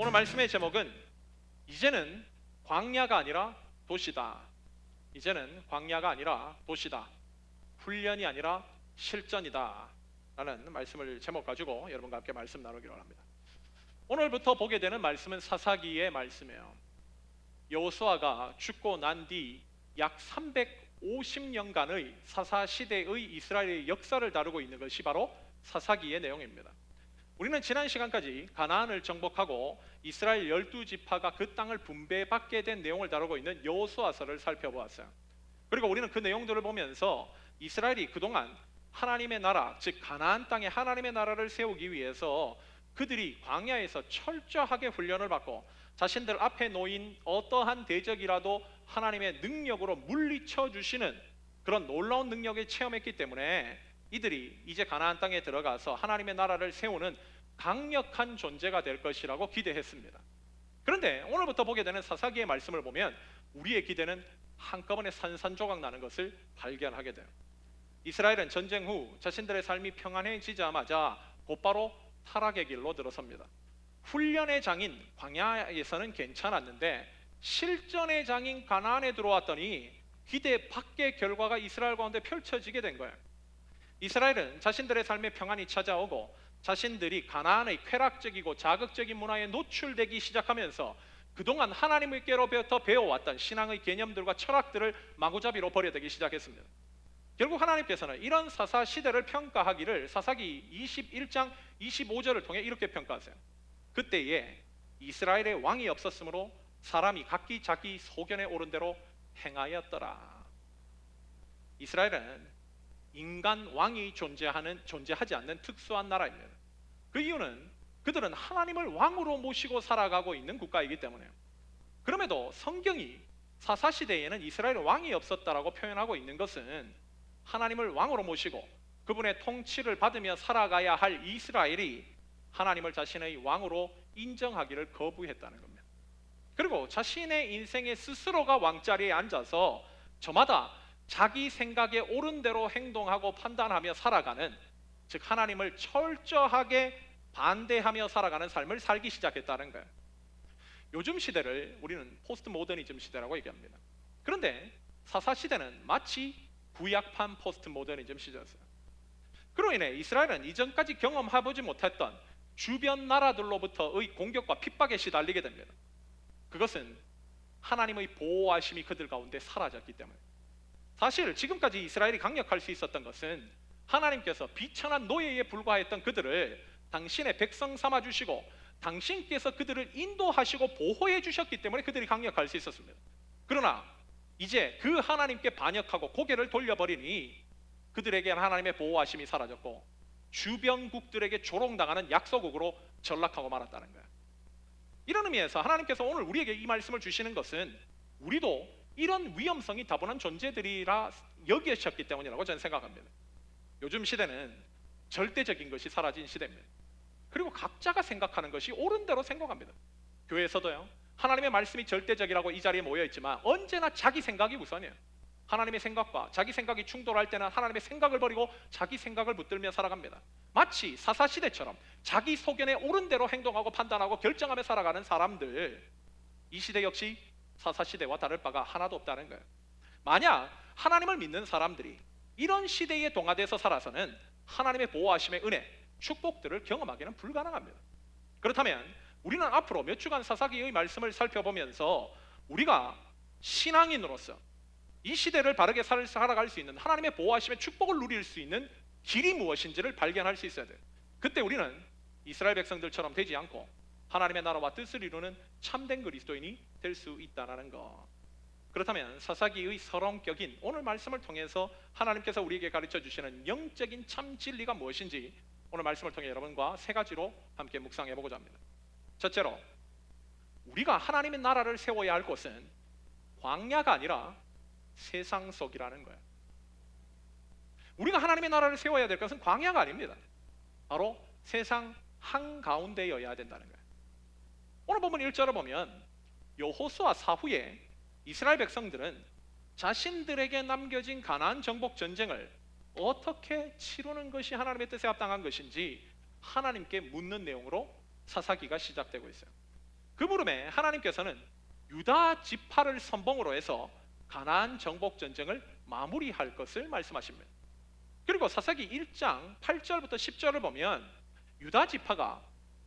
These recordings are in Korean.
오늘 말씀의 제목은 이제는 광야가 아니라 도시다. 이제는 광야가 아니라 도시다. 훈련이 아니라 실전이다. 라는 말씀을 제목 가지고 여러분과 함께 말씀 나누기로 합니다. 오늘부터 보게 되는 말씀은 사사기의 말씀이에요. 여호수아가 죽고 난 뒤 약 350년간의 사사시대의 이스라엘의 역사를 다루고 있는 것이 바로 사사기의 내용입니다. 우리는 지난 시간까지 가나안을 정복하고 이스라엘 12지파가 그 땅을 분배받게 된 내용을 다루고 있는 여호수아서를 살펴보았어요. 그리고 우리는 그 내용들을 보면서 이스라엘이 그동안 하나님의 나라, 즉 가나안 땅에 하나님의 나라를 세우기 위해서 그들이 광야에서 철저하게 훈련을 받고 자신들 앞에 놓인 어떠한 대적이라도 하나님의 능력으로 물리쳐 주시는 그런 놀라운 능력을 체험했기 때문에 이들이 이제 가나안 땅에 들어가서 하나님의 나라를 세우는 강력한 존재가 될 것이라고 기대했습니다. 그런데 오늘부터 보게 되는 사사기의 말씀을 보면 우리의 기대는 한꺼번에 산산조각 나는 것을 발견하게 돼요. 이스라엘은 전쟁 후 자신들의 삶이 평안해지자마자 곧바로 타락의 길로 들어섭니다. 훈련의 장인 광야에서는 괜찮았는데 실전의 장인 가나안에 들어왔더니 기대 밖의 결과가 이스라엘 가운데 펼쳐지게 된 거예요. 이스라엘은 자신들의 삶에 평안이 찾아오고 자신들이 가나안의 쾌락적이고 자극적인 문화에 노출되기 시작하면서 그동안 하나님께로부터 배워왔던 신앙의 개념들과 철학들을 마구잡이로 버려대기 시작했습니다. 결국 하나님께서는 이런 사사 시대를 평가하기를 사사기 21장 25절을 통해 이렇게 평가하세요. 그때에 이스라엘의 왕이 없었으므로 사람이 각기 자기 소견에 오른 대로 행하였더라. 이스라엘은 인간 왕이 존재하지 않는 특수한 나라입니다. 그 이유는 그들은 하나님을 왕으로 모시고 살아가고 있는 국가이기 때문에요. 그럼에도 성경이 사사시대에는 이스라엘의 왕이 없었다라고 표현하고 있는 것은 하나님을 왕으로 모시고 그분의 통치를 받으며 살아가야 할 이스라엘이 하나님을 자신의 왕으로 인정하기를 거부했다는 겁니다. 그리고 자신의 인생에 스스로가 왕자리에 앉아서 저마다 자기 생각에 옳은 대로 행동하고 판단하며 살아가는, 즉 하나님을 철저하게 반대하며 살아가는 삶을 살기 시작했다는 거예요. 요즘 시대를 우리는 포스트 모더니즘 시대라고 얘기합니다. 그런데 사사시대는 마치 구약판 포스트 모더니즘 시대였어요. 그로 인해 이스라엘은 이전까지 경험해보지 못했던 주변 나라들로부터의 공격과 핍박에 시달리게 됩니다. 그것은 하나님의 보호하심이 그들 가운데 사라졌기 때문에. 사실 지금까지 이스라엘이 강력할 수 있었던 것은 하나님께서 비천한 노예에 불과했던 그들을 당신의 백성 삼아주시고 당신께서 그들을 인도하시고 보호해 주셨기 때문에 그들이 강력할 수 있었습니다. 그러나 이제 그 하나님께 반역하고 고개를 돌려버리니 그들에게 하나님의 보호하심이 사라졌고 주변국들에게 조롱당하는 약소국으로 전락하고 말았다는 거예요. 이런 의미에서 하나님께서 오늘 우리에게 이 말씀을 주시는 것은 우리도 이런 위험성이 다분한 존재들이라 여기셨기 때문이라고 저는 생각합니다. 요즘 시대는 절대적인 것이 사라진 시대입니다. 그리고 각자가 생각하는 것이 옳은 대로 생각합니다. 교회에서도요, 하나님의 말씀이 절대적이라고 이 자리에 모여있지만 언제나 자기 생각이 우선이에요. 하나님의 생각과 자기 생각이 충돌할 때는 하나님의 생각을 버리고 자기 생각을 붙들며 살아갑니다. 마치 사사시대처럼 자기 소견에 옳은 대로 행동하고 판단하고 결정하며 살아가는 사람들, 이 시대 역시 사사시대와 다를 바가 하나도 없다는 거예요. 만약 하나님을 믿는 사람들이 이런 시대에 동화돼서 살아서는 하나님의 보호하심의 은혜, 축복들을 경험하기는 불가능합니다. 그렇다면 우리는 앞으로 몇 주간 사사기의 말씀을 살펴보면서 우리가 신앙인으로서 이 시대를 바르게 살아갈 수 있는 하나님의 보호하심의 축복을 누릴 수 있는 길이 무엇인지를 발견할 수 있어야 돼요. 그때 우리는 이스라엘 백성들처럼 되지 않고 하나님의 나라와 뜻을 이루는 참된 그리스도인이 될 수 있다는 것. 그렇다면 사사기의 서론격인 오늘 말씀을 통해서 하나님께서 우리에게 가르쳐 주시는 영적인 참 진리가 무엇인지 오늘 말씀을 통해 여러분과 세 가지로 함께 묵상해 보고자 합니다. 첫째로, 우리가 하나님의 나라를 세워야 할 곳은 광야가 아니라 세상 속이라는 거예요. 우리가 하나님의 나라를 세워야 될 것은 광야가 아닙니다. 바로 세상 한가운데여야 된다는 거예요. 오늘 본문 1절을 보면 여호수아 사후에 이스라엘 백성들은 자신들에게 남겨진 가나안 정복 전쟁을 어떻게 치르는 것이 하나님의 뜻에 합당한 것인지 하나님께 묻는 내용으로 사사기가 시작되고 있어요. 그 무렵에 하나님께서는 유다 지파를 선봉으로 해서 가나안 정복 전쟁을 마무리할 것을 말씀하십니다. 그리고 사사기 1장 8절부터 10절을 보면 유다 지파가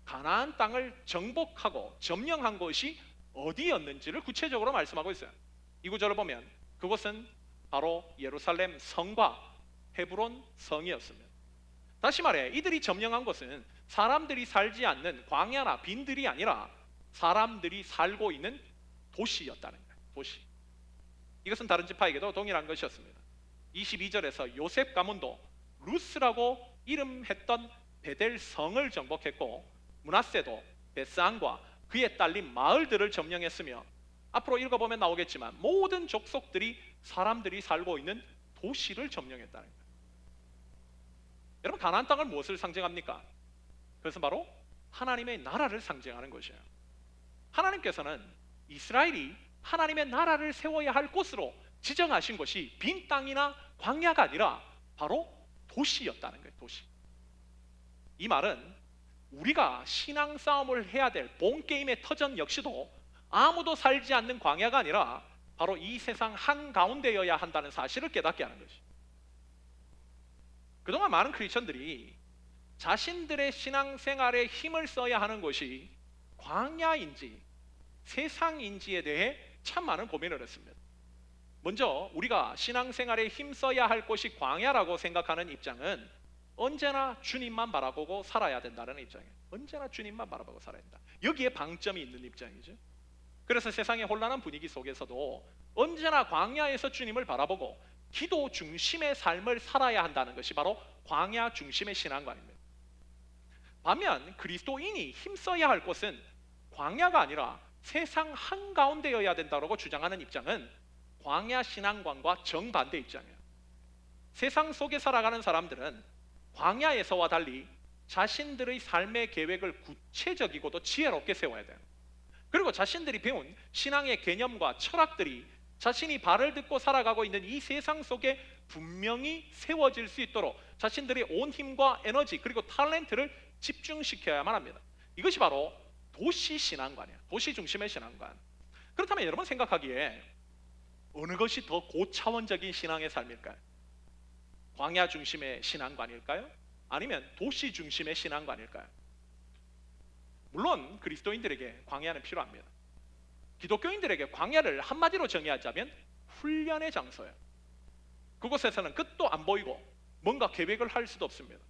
가나안 땅을 정복하고 점령한 곳이 어디였는지를 구체적으로 말씀하고 있어요. 이 구절을 보면 그곳은 바로 예루살렘 성과 헤브론 성이었습니다. 다시 말해 이들이 점령한 곳은 사람들이 살지 않는 광야나 빈들이 아니라 사람들이 살고 있는 도시였다는 거예요. 도시. 이것은 다른 지파에게도 동일한 것이었습니다. 22절에서 요셉 가문도 루스라고 이름했던 베델 성을 정복했고 므낫세도 베스안과 그에 딸린 마을들을 점령했으며 앞으로 읽어보면 나오겠지만 모든 족속들이 사람들이 살고 있는 도시를 점령했다는 거예요. 여러분 가나안 땅은 무엇을 상징합니까? 그것은 바로 하나님의 나라를 상징하는 것이에요. 하나님께서는 이스라엘이 하나님의 나라를 세워야 할 곳으로 지정하신 것이 빈 땅이나 광야가 아니라 바로 도시였다는 거예요. 도시. 이 말은 우리가 신앙 싸움을 해야 될 본 게임의 터전 역시도 아무도 살지 않는 광야가 아니라 바로 이 세상 한가운데여야 한다는 사실을 깨닫게 하는 것이. 그동안 많은 크리스천들이 자신들의 신앙생활에 힘을 써야 하는 것이 광야인지 세상인지에 대해 참 많은 고민을 했습니다. 먼저 우리가 신앙생활에 힘써야 할 곳이 광야라고 생각하는 입장은 언제나 주님만 바라보고 살아야 된다는 입장이에요. 언제나 주님만 바라보고 살아야 된다. 여기에 방점이 있는 입장이죠. 그래서 세상의 혼란한 분위기 속에서도 언제나 광야에서 주님을 바라보고 기도 중심의 삶을 살아야 한다는 것이 바로 광야 중심의 신앙관입니다. 반면 그리스도인이 힘써야 할 곳은 광야가 아니라 세상 한가운데여야 된다고 주장하는 입장은 광야 신앙관과 정반대 입장이에요. 세상 속에 살아가는 사람들은 광야에서와 달리 자신들의 삶의 계획을 구체적이고도 지혜롭게 세워야 돼요. 그리고 자신들이 배운 신앙의 개념과 철학들이 자신이 발을 딛고 살아가고 있는 이 세상 속에 분명히 세워질 수 있도록 자신들의 온 힘과 에너지 그리고 탤런트를 집중시켜야만 합니다. 이것이 바로 도시 신앙관이에요. 도시 중심의 신앙관. 그렇다면 여러분 생각하기에 어느 것이 더 고차원적인 신앙의 삶일까요? 광야 중심의 신앙관일까요? 아니면 도시 중심의 신앙관일까요? 물론 그리스도인들에게 광야는 필요합니다. 기독교인들에게 광야를 한마디로 정의하자면 훈련의 장소예요. 그곳에서는 끝도 안 보이고 뭔가 계획을 할 수도 없습니다.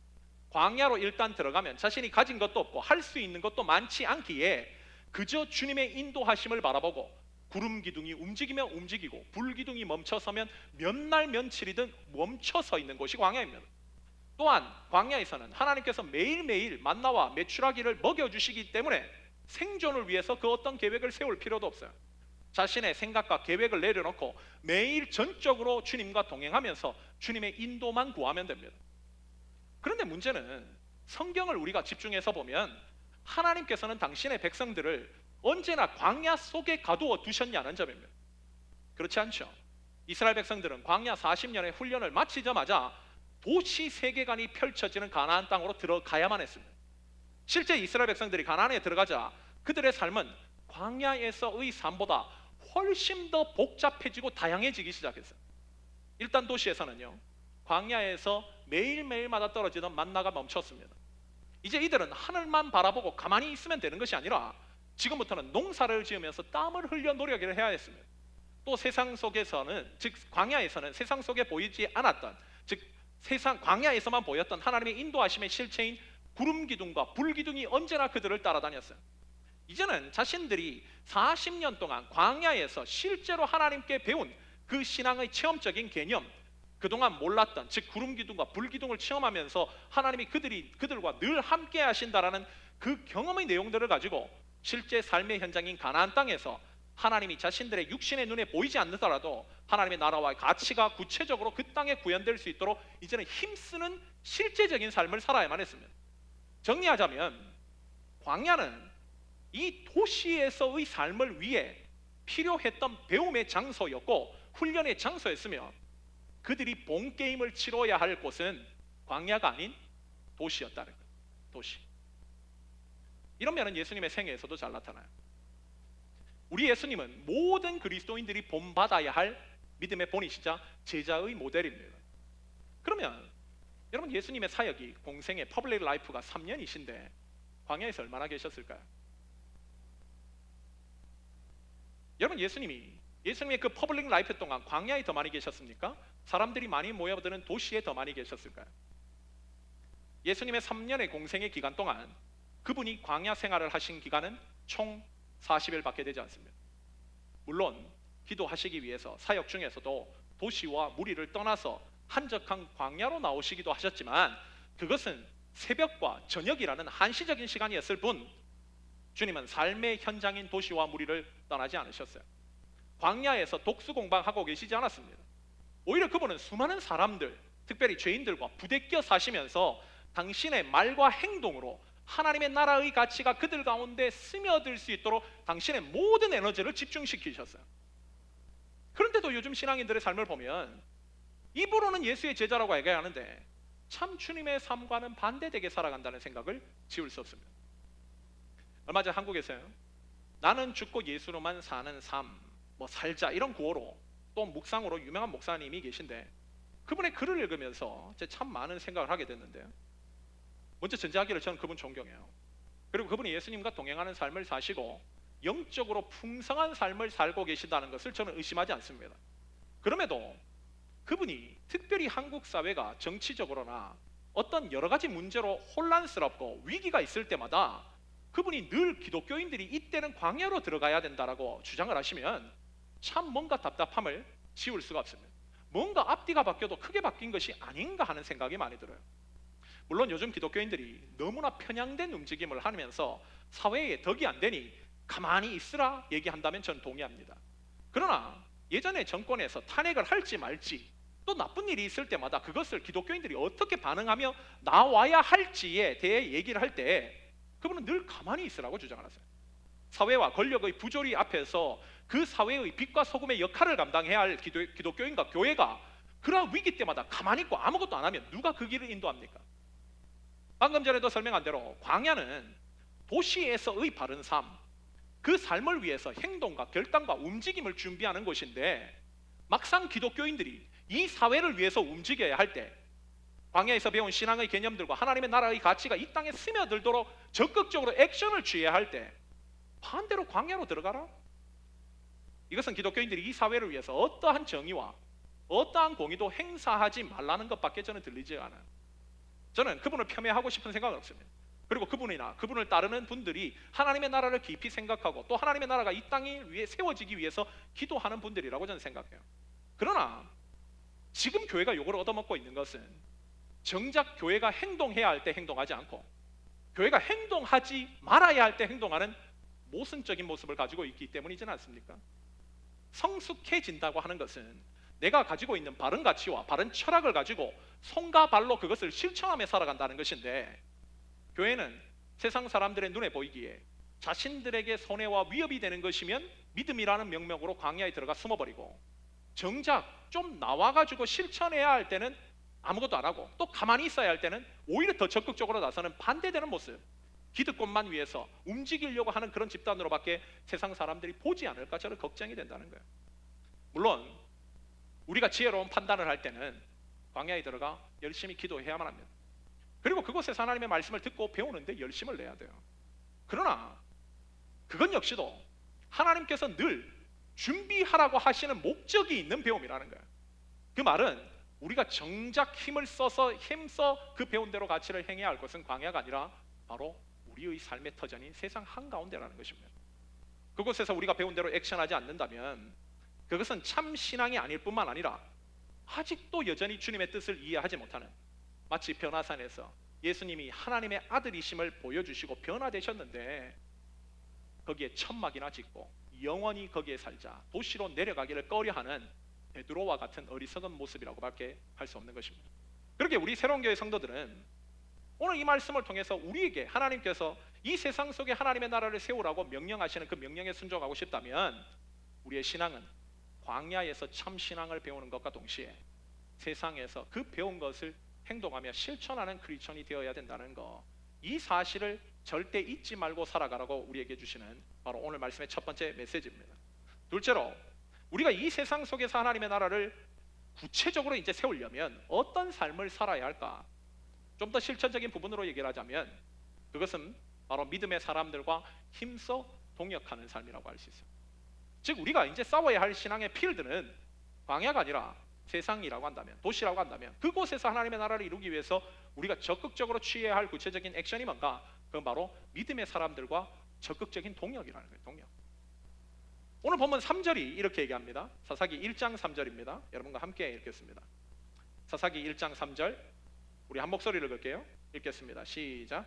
광야로 일단 들어가면 자신이 가진 것도 없고 할 수 있는 것도 많지 않기에 그저 주님의 인도하심을 바라보고 구름 기둥이 움직이면 움직이고 불 기둥이 멈춰서면 몇 날 며칠이든 멈춰서 있는 곳이 광야입니다. 또한 광야에서는 하나님께서 매일매일 만나와 메추라기를 먹여주시기 때문에 생존을 위해서 그 어떤 계획을 세울 필요도 없어요. 자신의 생각과 계획을 내려놓고 매일 전적으로 주님과 동행하면서 주님의 인도만 구하면 됩니다. 그런데 문제는 성경을 우리가 집중해서 보면 하나님께서는 당신의 백성들을 언제나 광야 속에 가두어 두셨냐는 점입니다. 그렇지 않죠. 이스라엘 백성들은 광야 40년의 훈련을 마치자마자 도시 세계관이 펼쳐지는 가나안 땅으로 들어가야만 했습니다. 실제 이스라엘 백성들이 가나안에 들어가자 그들의 삶은 광야에서의 삶보다 훨씬 더 복잡해지고 다양해지기 시작했어요. 일단 도시에서는요, 광야에서 매일매일마다 떨어지던 만나가 멈췄습니다. 이제 이들은 하늘만 바라보고 가만히 있으면 되는 것이 아니라 지금부터는 농사를 지으면서 땀을 흘려 노력을 해야 했습니다. 또 세상 속에서는, 즉 광야에서는 세상 속에 보이지 않았던, 즉 세상 광야에서만 보였던 하나님의 인도하심의 실체인 구름 기둥과 불 기둥이 언제나 그들을 따라다녔어요. 이제는 자신들이 40년 동안 광야에서 실제로 하나님께 배운 그 신앙의 체험적인 개념, 그동안 몰랐던, 즉 구름 기둥과 불 기둥을 체험하면서 하나님이 그들과 늘 함께 하신다라는 그 경험의 내용들을 가지고 실제 삶의 현장인 가나안 땅에서 하나님이 자신들의 육신의 눈에 보이지 않더라도 하나님의 나라와의 가치가 구체적으로 그 땅에 구현될 수 있도록 이제는 힘쓰는 실제적인 삶을 살아야만 했습니다. 정리하자면 광야는 이 도시에서의 삶을 위해 필요했던 배움의 장소였고 훈련의 장소였으며 그들이 본 게임을 치러야 할 곳은 광야가 아닌 도시였다는 거예요. 도시. 이런 면은 예수님의 생애에서도 잘 나타나요. 우리 예수님은 모든 그리스도인들이 본받아야 할 믿음의 본이시자 제자의 모델입니다. 그러면 여러분, 예수님의 사역이 공생의 퍼블릭 라이프가 3년이신데 광야에서 얼마나 계셨을까요? 여러분, 예수님의 그 퍼블릭 라이프 동안 광야에 더 많이 계셨습니까? 사람들이 많이 모여드는 도시에 더 많이 계셨을까요? 예수님의 3년의 공생의 기간 동안 그분이 광야 생활을 하신 기간은 총 40일밖에 되지 않습니다. 물론 기도하시기 위해서 사역 중에서도 도시와 무리를 떠나서 한적한 광야로 나오시기도 하셨지만 그것은 새벽과 저녁이라는 한시적인 시간이었을 뿐 주님은 삶의 현장인 도시와 무리를 떠나지 않으셨어요. 광야에서 독수공방하고 계시지 않았습니다. 오히려 그분은 수많은 사람들, 특별히 죄인들과 부대껴 사시면서 당신의 말과 행동으로 하나님의 나라의 가치가 그들 가운데 스며들 수 있도록 당신의 모든 에너지를 집중시키셨어요. 그런데도 요즘 신앙인들의 삶을 보면 입으로는 예수의 제자라고 얘기하는데 참 주님의 삶과는 반대되게 살아간다는 생각을 지울 수 없습니다. 얼마 전 한국에서요, 나는 죽고 예수로만 사는 삶, 살자, 이런 구호로 또 묵상으로 유명한 목사님이 계신데 그분의 글을 읽으면서 참 많은 생각을 하게 됐는데요. 먼저 전제하기를 저는 그분 존경해요. 그리고 그분이 예수님과 동행하는 삶을 사시고 영적으로 풍성한 삶을 살고 계신다는 것을 저는 의심하지 않습니다. 그럼에도 그분이 특별히 한국 사회가 정치적으로나 어떤 여러 가지 문제로 혼란스럽고 위기가 있을 때마다 그분이 늘 기독교인들이 이때는 광야로 들어가야 된다라고 주장을 하시면 참 뭔가 답답함을 지울 수가 없습니다. 뭔가 앞뒤가 바뀌어도 크게 바뀐 것이 아닌가 하는 생각이 많이 들어요. 물론 요즘 기독교인들이 너무나 편향된 움직임을 하면서 사회에 덕이 안 되니 가만히 있으라 얘기한다면 저는 동의합니다. 그러나 예전에 정권에서 탄핵을 할지 말지 또 나쁜 일이 있을 때마다 그것을 기독교인들이 어떻게 반응하며 나와야 할지에 대해 얘기를 할 때 그분은 늘 가만히 있으라고 주장을 하세요. 사회와 권력의 부조리 앞에서 그 사회의 빛과 소금의 역할을 감당해야 할 기독교인과 교회가 그러한 위기 때마다 가만히 있고 아무것도 안 하면 누가 그 길을 인도합니까? 방금 전에도 설명한 대로 광야는 도시에서의 바른 삶, 그 삶을 위해서 행동과 결단과 움직임을 준비하는 곳인데 막상 기독교인들이 이 사회를 위해서 움직여야 할 때 광야에서 배운 신앙의 개념들과 하나님의 나라의 가치가 이 땅에 스며들도록 적극적으로 액션을 취해야 할 때 반대로 광야로 들어가라? 이것은 기독교인들이 이 사회를 위해서 어떠한 정의와 어떠한 공의도 행사하지 말라는 것밖에 저는 들리지 않아요. 저는 그분을 폄훼하고 싶은 생각은 없습니다. 그리고 그분이나 그분을 따르는 분들이 하나님의 나라를 깊이 생각하고 또 하나님의 나라가 이 땅에 위에 세워지기 위해서 기도하는 분들이라고 저는 생각해요. 그러나 지금 교회가 요걸 얻어먹고 있는 것은 정작 교회가 행동해야 할 때 행동하지 않고 교회가 행동하지 말아야 할 때 행동하는 모순적인 모습을 가지고 있기 때문이지 않습니까? 성숙해진다고 하는 것은 내가 가지고 있는 바른 가치와 바른 철학을 가지고 손과 발로 그것을 실천하며 살아간다는 것인데 교회는 세상 사람들의 눈에 보이기에 자신들에게 손해와 위협이 되는 것이면 믿음이라는 명목으로 광야에 들어가 숨어버리고 정작 좀 나와가지고 실천해야 할 때는 아무것도 안 하고 또 가만히 있어야 할 때는 오히려 더 적극적으로 나서는 반대되는 모습, 기득권만 위해서 움직이려고 하는 그런 집단으로밖에 세상 사람들이 보지 않을까 저는 걱정이 된다는 거예요. 물론 우리가 지혜로운 판단을 할 때는 광야에 들어가 열심히 기도해야만 합니다. 그리고 그곳에서 하나님의 말씀을 듣고 배우는데 열심을 내야 돼요. 그러나 그건 역시도 하나님께서 늘 준비하라고 하시는 목적이 있는 배움이라는 거예요. 그 말은 우리가 정작 힘을 써서 힘써 그 배운 대로 가치를 행해야 할 것은 광야가 아니라 바로 우리의 삶의 터전인 세상 한가운데라는 것입니다. 그곳에서 우리가 배운 대로 액션하지 않는다면 그것은 참 신앙이 아닐 뿐만 아니라 아직도 여전히 주님의 뜻을 이해하지 못하는, 마치 변화산에서 예수님이 하나님의 아들이심을 보여주시고 변화되셨는데 거기에 천막이나 짓고 영원히 거기에 살자, 도시로 내려가기를 꺼려하는 베드로와 같은 어리석은 모습이라고밖에 할 수 없는 것입니다. 그렇게 우리 새로운 교회 성도들은 오늘 이 말씀을 통해서 우리에게 하나님께서 이 세상 속에 하나님의 나라를 세우라고 명령하시는 그 명령에 순종하고 싶다면 우리의 신앙은 광야에서 참 신앙을 배우는 것과 동시에 세상에서 그 배운 것을 행동하며 실천하는 크리스천이 되어야 된다는 것, 이 사실을 절대 잊지 말고 살아가라고 우리에게 주시는 바로 오늘 말씀의 첫 번째 메시지입니다. 둘째로 우리가 이 세상 속에서 하나님의 나라를 구체적으로 이제 세우려면 어떤 삶을 살아야 할까? 좀 더 실천적인 부분으로 얘기를 하자면 그것은 바로 믿음의 사람들과 힘써 동역하는 삶이라고 할 수 있어요. 즉 우리가 이제 싸워야 할 신앙의 필드는 광야가 아니라 세상이라고 한다면, 도시라고 한다면 그곳에서 하나님의 나라를 이루기 위해서 우리가 적극적으로 취해야 할 구체적인 액션이 뭔가? 그건 바로 믿음의 사람들과 적극적인 동역이라는 거예요. 동역. 오늘 본문 3절이 이렇게 얘기합니다. 사사기 1장 3절입니다. 여러분과 함께 읽겠습니다. 사사기 1장 3절 우리 한 목소리를 읽을게요. 읽겠습니다. 시작.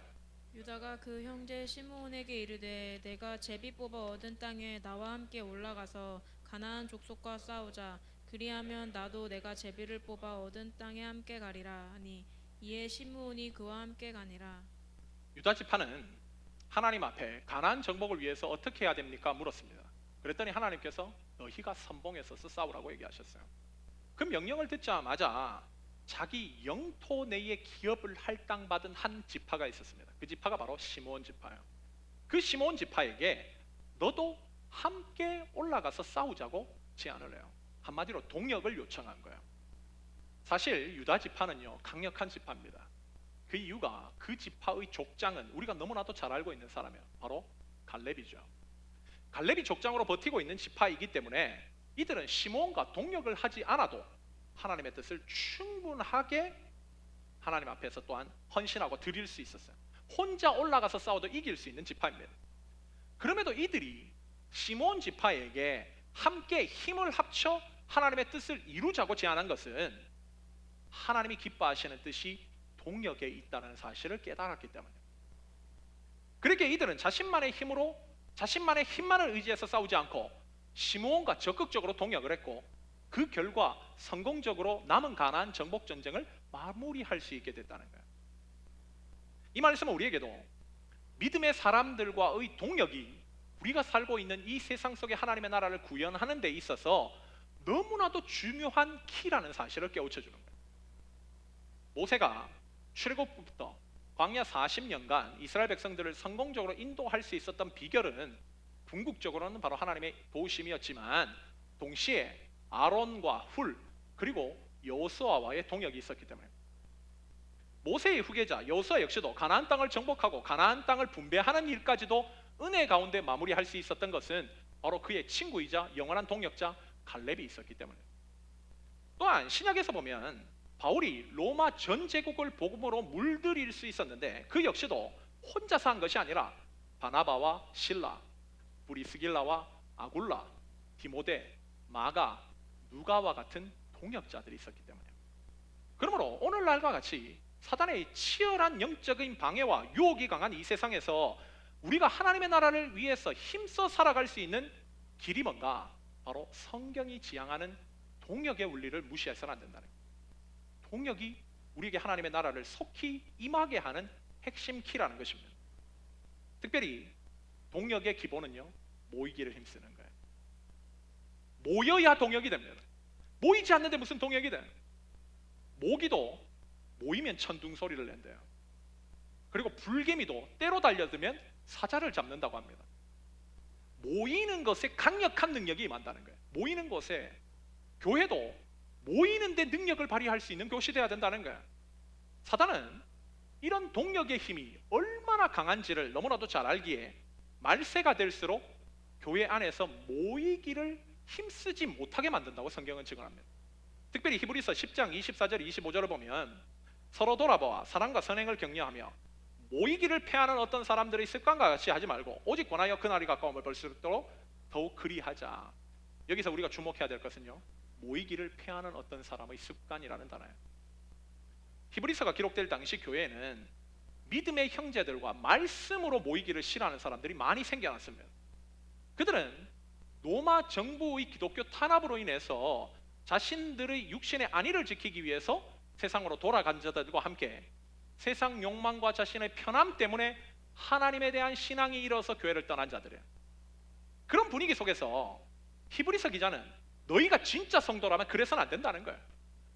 유다가 그 형제 시므온에게 이르되 내가 제비 뽑아 얻은 땅에 나와 함께 올라가서 가나안 족속과 싸우자. 그리하면 나도 내가 제비를 뽑아 얻은 땅에 함께 가리라 하니 이에 시므온이 그와 함께 가니라. 유다 지파는 하나님 앞에 가나안 정복을 위해서 어떻게 해야 됩니까? 물었습니다. 그랬더니 하나님께서 너희가 선봉에 서서 싸우라고 얘기하셨어요. 그 명령을 듣자마자 자기 영토 내에 기업을 할당받은 한 지파가 있었습니다. 그 지파가 바로 시므온 지파예요. 그 시므온 지파에게 너도 함께 올라가서 싸우자고 제안을 해요. 한마디로 동역을 요청한 거예요. 사실 유다 지파는요 강력한 지파입니다. 그 이유가 그 지파의 족장은 우리가 너무나도 잘 알고 있는 사람이에요. 바로 갈렙이죠. 갈렙이 족장으로 버티고 있는 지파이기 때문에 이들은 시므온과 동역을 하지 않아도 하나님의 뜻을 충분하게 하나님 앞에서 또한 헌신하고 드릴 수 있었어요. 혼자 올라가서 싸워도 이길 수 있는 지파입니다. 그럼에도 이들이 시므온 지파에게 함께 힘을 합쳐 하나님의 뜻을 이루자고 제안한 것은 하나님이 기뻐하시는 뜻이 동역에 있다는 사실을 깨달았기 때문입니다. 그렇게 이들은 자신만의 힘만을 의지해서 싸우지 않고 시므온과 적극적으로 동역을 했고 그 결과 성공적으로 남은 가나안 정복 전쟁을 마무리할 수 있게 됐다는 거예요. 이 말씀은 우리에게도 믿음의 사람들과의 동역이 우리가 살고 있는 이 세상 속의 하나님의 나라를 구현하는 데 있어서 너무나도 중요한 키라는 사실을 깨우쳐 주는 거예요. 모세가 출애굽부터 광야 40년간 이스라엘 백성들을 성공적으로 인도할 수 있었던 비결은 궁극적으로는 바로 하나님의 도우심이었지만 동시에 아론과 훌 그리고 여호수아와의 동역이 있었기 때문에 모세의 후계자 여호수아 역시도 가나안 땅을 정복하고 가나안 땅을 분배하는 일까지도 은혜 가운데 마무리할 수 있었던 것은 바로 그의 친구이자 영원한 동역자 갈렙이 있었기 때문에 또한 신약에서 보면 바울이 로마 전 제국을 복음으로 물들일 수 있었는데 그 역시도 혼자서 한 것이 아니라 바나바와 실라, 브리스길라와 아굴라, 디모데, 마가, 누가와 같은 동역자들이 있었기 때문에 그러므로 오늘날과 같이 사단의 치열한 영적인 방해와 유혹이 강한 이 세상에서 우리가 하나님의 나라를 위해서 힘써 살아갈 수 있는 길이 뭔가? 바로 성경이 지향하는 동역의 원리를 무시해서는 안 된다는 거예요. 동역이 우리에게 하나님의 나라를 속히 임하게 하는 핵심 키라는 것입니다. 특별히 동역의 기본은요 모이기를 힘쓰는 거예요. 모여야 동역이 됩니다. 모이지 않는데 무슨 동역이 돼? 모기도 모이면 천둥 소리를 낸대요. 그리고 불개미도 때로 달려들면 사자를 잡는다고 합니다. 모이는 것에 강력한 능력이 임한다는 거예요. 모이는 곳에 교회도 모이는데 능력을 발휘할 수 있는 곳이 되어야 된다는 거예요. 사단은 이런 동력의 힘이 얼마나 강한지를 너무나도 잘 알기에 말세가 될수록 교회 안에서 모이기를 힘쓰지 못하게 만든다고 성경은 증언합니다. 특별히 히브리서 10장 24절 25절을 보면 서로 돌아보아 사랑과 선행을 격려하며 모이기를 패하는 어떤 사람들의 습관과 같이 하지 말고 오직 권하여 그날이 가까움을 볼수록 더욱 그리하자. 여기서 우리가 주목해야 될 것은요 모이기를 패하는 어떤 사람의 습관이라는 단어예요. 히브리서가 기록될 당시 교회에는 믿음의 형제들과 말씀으로 모이기를 싫어하는 사람들이 많이 생겨났습니다. 그들은 로마 정부의 기독교 탄압으로 인해서 자신들의 육신의 안위를 지키기 위해서 세상으로 돌아간 자들과 함께 세상 욕망과 자신의 편함 때문에 하나님에 대한 신앙이 일어서 교회를 떠난 자들이에요. 그런 분위기 속에서 히브리서 기자는 너희가 진짜 성도라면 그래서는 안 된다는 거예요.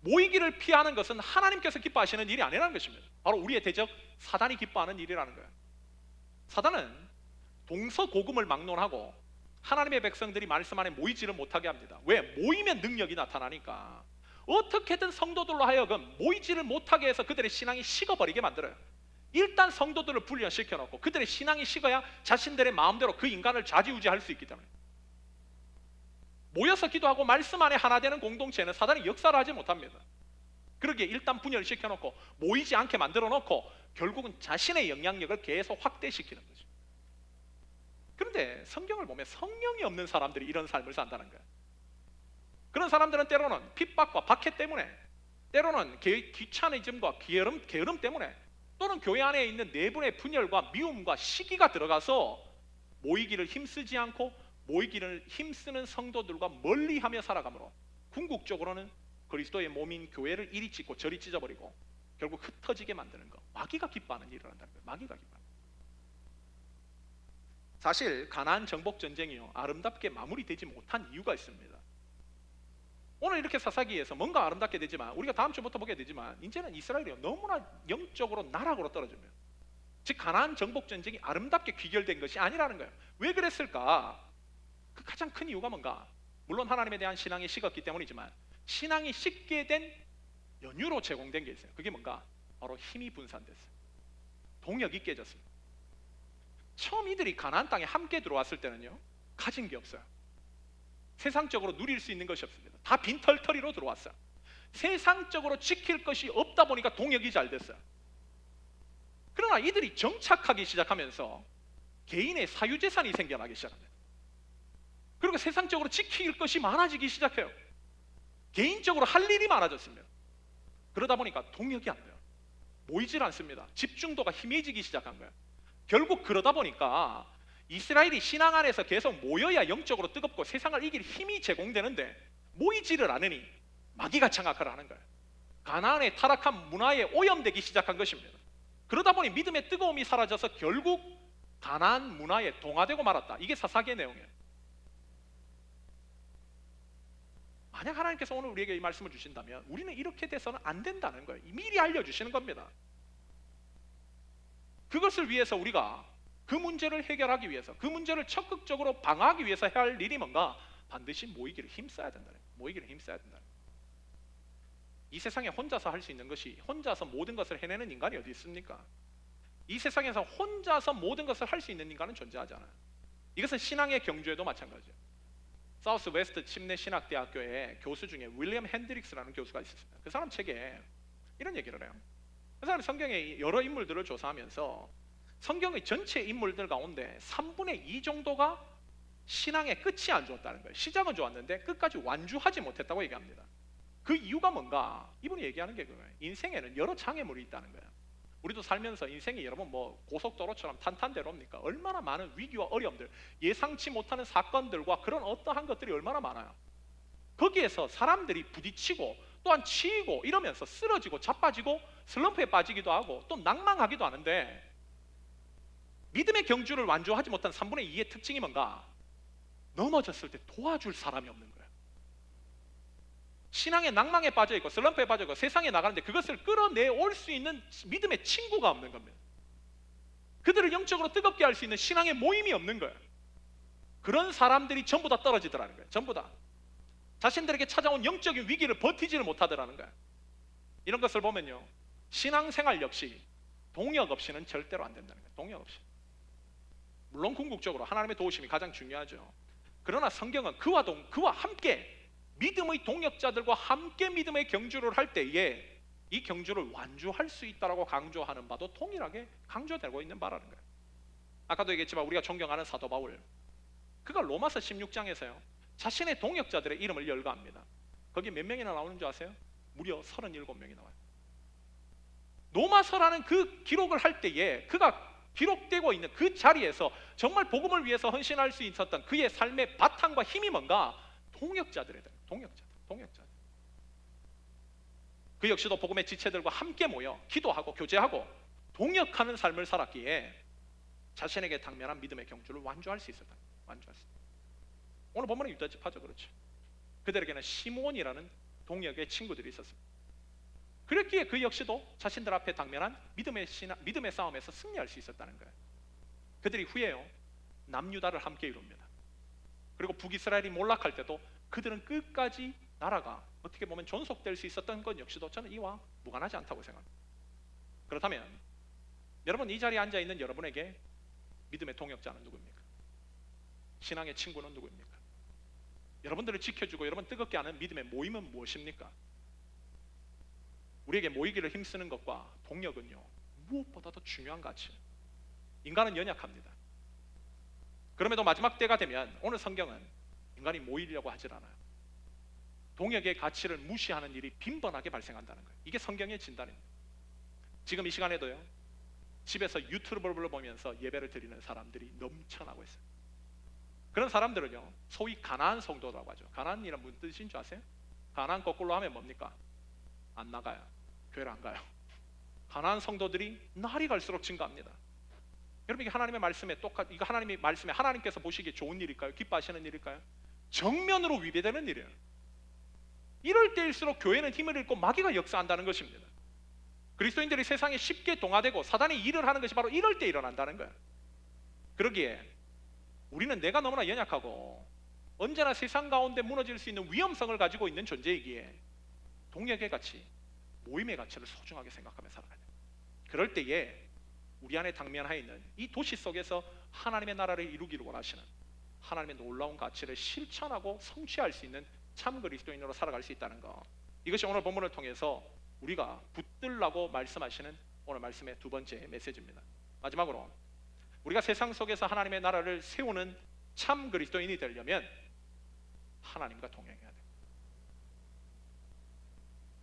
모이기를 피하는 것은 하나님께서 기뻐하시는 일이 아니라는 것입니다. 바로 우리의 대적 사단이 기뻐하는 일이라는 거예요. 사단은 동서고금을 막론하고 하나님의 백성들이 말씀 안에 모이지를 못하게 합니다. 왜? 모이면 능력이 나타나니까. 어떻게든 성도들로 하여금 모이지를 못하게 해서 그들의 신앙이 식어버리게 만들어요. 일단 성도들을 훈련시켜 놓고 그들의 신앙이 식어야 자신들의 마음대로 그 인간을 좌지우지할 수 있기 때문에. 모여서 기도하고 말씀 안에 하나 되는 공동체는 사단이 역사를 하지 못합니다. 그러기에 일단 분열시켜 놓고 모이지 않게 만들어 놓고 결국은 자신의 영향력을 계속 확대시키는 거죠. 그런데 성경을 보면 성령이 없는 사람들이 이런 삶을 산다는 거예요. 그런 사람들은 때로는 핍박과 박해 때문에, 때로는 귀차니즘과 게으름 때문에, 또는 교회 안에 있는 내분의 분열과 미움과 시기가 들어가서 모이기를 힘쓰지 않고 모이기를 힘쓰는 성도들과 멀리하며 살아가므로 궁극적으로는 그리스도의 몸인 교회를 이리 찢고 저리 찢어버리고 결국 흩어지게 만드는 거. 마귀가 기뻐하는 일을 한다는 거예요. 마귀가 기뻐하는. 사실 가나안 정복 전쟁이요 아름답게 마무리되지 못한 이유가 있습니다. 오늘 이렇게 사사기에서 뭔가 아름답게 되지만 우리가 다음 주부터 보게 되지만 이제는 이스라엘이 너무나 영적으로 나락으로 떨어집니다. 즉 가나안 정복 전쟁이 아름답게 귀결된 것이 아니라는 거예요. 왜 그랬을까? 그 가장 큰 이유가 뭔가? 물론 하나님에 대한 신앙이 식었기 때문이지만 신앙이 식게 된 연유로 제공된 게 있어요. 그게 뭔가? 바로 힘이 분산됐어요. 동력이 깨졌습니다. 처음 이들이 가나안 땅에 함께 들어왔을 때는요 가진 게 없어요. 세상적으로 누릴 수 있는 것이 없습니다. 다 빈털터리로 들어왔어요. 세상적으로 지킬 것이 없다 보니까 동역이 잘 됐어요. 그러나 이들이 정착하기 시작하면서 개인의 사유재산이 생겨나기 시작합니다. 그리고 세상적으로 지킬 것이 많아지기 시작해요. 개인적으로 할 일이 많아졌습니다. 그러다 보니까 동역이 안 돼요. 모이질 않습니다. 집중도가 희미해지기 시작한 거예요. 결국 그러다 보니까 이스라엘이 신앙 안에서 계속 모여야 영적으로 뜨겁고 세상을 이길 힘이 제공되는데 모이지를 않으니 마귀가 장악을 하는 거예요. 가나안의 타락한 문화에 오염되기 시작한 것입니다. 그러다 보니 믿음의 뜨거움이 사라져서 결국 가나안 문화에 동화되고 말았다. 이게 사사기의 내용이에요. 만약 하나님께서 오늘 우리에게 이 말씀을 주신다면 우리는 이렇게 돼서는 안 된다는 거예요. 미리 알려주시는 겁니다. 그것을 위해서 우리가 그 문제를 해결하기 위해서 그 문제를 적극적으로 방어하기 위해서 해야 할 일이 뭔가? 반드시 모이기를 힘써야 된다는 거예요. 모이기를 힘써야 된다는 거예요. 이 세상에 혼자서 할 수 있는 것이 혼자서 모든 것을 해내는 인간이 어디 있습니까? 이 세상에서 혼자서 모든 것을 할 수 있는 인간은 존재하지 않아요. 이것은 신앙의 경주에도 마찬가지예요. 사우스 웨스트 침례 신학대학교의 교수 중에 윌리엄 핸드릭스라는 교수가 있었습니다. 그 사람 책에 이런 얘기를 해요. 그 사람이 성경의 여러 인물들을 조사하면서 성경의 전체 인물들 가운데 3분의 2 정도가 신앙의 끝이 안 좋았다는 거예요. 시작은 좋았는데 끝까지 완주하지 못했다고 얘기합니다. 그 이유가 뭔가? 이분이 얘기하는 게 그거예요. 인생에는 여러 장애물이 있다는 거예요. 우리도 살면서 인생이 여러분 뭐 고속도로처럼 탄탄대로입니까? 얼마나 많은 위기와 어려움들, 예상치 못하는 사건들과 그런 어떠한 것들이 얼마나 많아요. 거기에서 사람들이 부딪히고 또한 치이고 이러면서 쓰러지고 자빠지고 슬럼프에 빠지기도 하고 또 낭망하기도 하는데 믿음의 경주를 완주하지 못한 3분의 2의 특징이 뭔가? 넘어졌을 때 도와줄 사람이 없는 거예요. 신앙의 낭망에 빠져있고 슬럼프에 빠져있고 세상에 나가는데 그것을 끌어내올 수 있는 믿음의 친구가 없는 겁니다. 그들을 영적으로 뜨겁게 할 수 있는 신앙의 모임이 없는 거예요. 그런 사람들이 전부 다 떨어지더라는 거예요. 전부 다 자신들에게 찾아온 영적인 위기를 버티지를 못하더라는 거예요. 이런 것을 보면요 신앙생활 역시 동역 없이는 절대로 안 된다는 거예요. 동역 없이. 물론 궁극적으로 하나님의 도우심이 가장 중요하죠. 그러나 성경은 그와 함께 믿음의 동역자들과 함께 믿음의 경주를 할 때에 이 경주를 완주할 수 있다라고 강조하는 바도 동일하게 강조되고 있는 바라는 거예요. 아까도 얘기했지만 우리가 존경하는 사도 바울, 그가 로마서 16장에서요 자신의 동역자들의 이름을 열거합니다. 거기 몇 명이나 나오는 줄 아세요? 무려 37명이 나와요. 로마서라는 그 기록을 할 때에 그가 기록되고 있는 그 자리에서 정말 복음을 위해서 헌신할 수 있었던 그의 삶의 바탕과 힘이 뭔가? 동역자들이다. 동역자들. 그 역시도 복음의 지체들과 함께 모여 기도하고 교제하고 동역하는 삶을 살았기에 자신에게 당면한 믿음의 경주를 완주할 수 있었다. 오늘 본문에 유다집하죠. 그렇죠. 그들에게는 시몬이라는 동역의 친구들이 있었습니다. 그랬기에 그 역시도 자신들 앞에 당면한 믿음의 싸움에서 승리할 수 있었다는 거예요. 그들이 후에요 남유다를 함께 이룹니다. 그리고 북이스라엘이 몰락할 때도 그들은 끝까지 나라가 어떻게 보면 존속될 수 있었던 것 역시도 저는 이와 무관하지 않다고 생각합니다. 그렇다면 여러분, 이 자리에 앉아있는 여러분에게 믿음의 동역자는 누구입니까? 신앙의 친구는 누구입니까? 여러분들을 지켜주고 여러분 뜨겁게 하는 믿음의 모임은 무엇입니까? 우리에게 모이기를 힘쓰는 것과 동력은요, 무엇보다도 중요한 가치예요. 인간은 연약합니다. 그럼에도 마지막 때가 되면 오늘 성경은 인간이 모이려고 하질 않아요. 동역의 가치를 무시하는 일이 빈번하게 발생한다는 거예요. 이게 성경의 진단입니다. 지금 이 시간에도요, 집에서 유튜브를 보면서 예배를 드리는 사람들이 넘쳐나고 있어요. 그런 사람들은요, 소위 가나안 성도라고 하죠. 가나안이란 무슨 뜻인 줄 아세요? 가나안 거꾸로 하면 뭡니까? 안 나가요. 교회를 안 가요. 가나안 성도들이 날이 갈수록 증가합니다. 여러분, 이게 하나님의 말씀에 이거 하나님의 말씀에 하나님께서 보시기에 좋은 일일까요? 기뻐하시는 일일까요? 정면으로 위배되는 일이에요. 이럴 때일수록 교회는 힘을 잃고 마귀가 역사한다는 것입니다. 그리스도인들이 세상에 쉽게 동화되고 사단이 일을 하는 것이 바로 이럴 때 일어난다는 거예요. 그러기에 우리는 내가 너무나 연약하고 언제나 세상 가운데 무너질 수 있는 위험성을 가지고 있는 존재이기에 동역의 가치, 모임의 가치를 소중하게 생각하며 살아가야 돼요. 그럴 때에 우리 안에 당면하여 있는 이 도시 속에서 하나님의 나라를 이루기를 원하시는 하나님의 놀라운 가치를 실천하고 성취할 수 있는 참 그리스도인으로 살아갈 수 있다는 것, 이것이 오늘 본문을 통해서 우리가 붙들라고 말씀하시는 오늘 말씀의 두 번째 메시지입니다. 마지막으로 우리가 세상 속에서 하나님의 나라를 세우는 참 그리스도인이 되려면 하나님과 동행해야 돼요.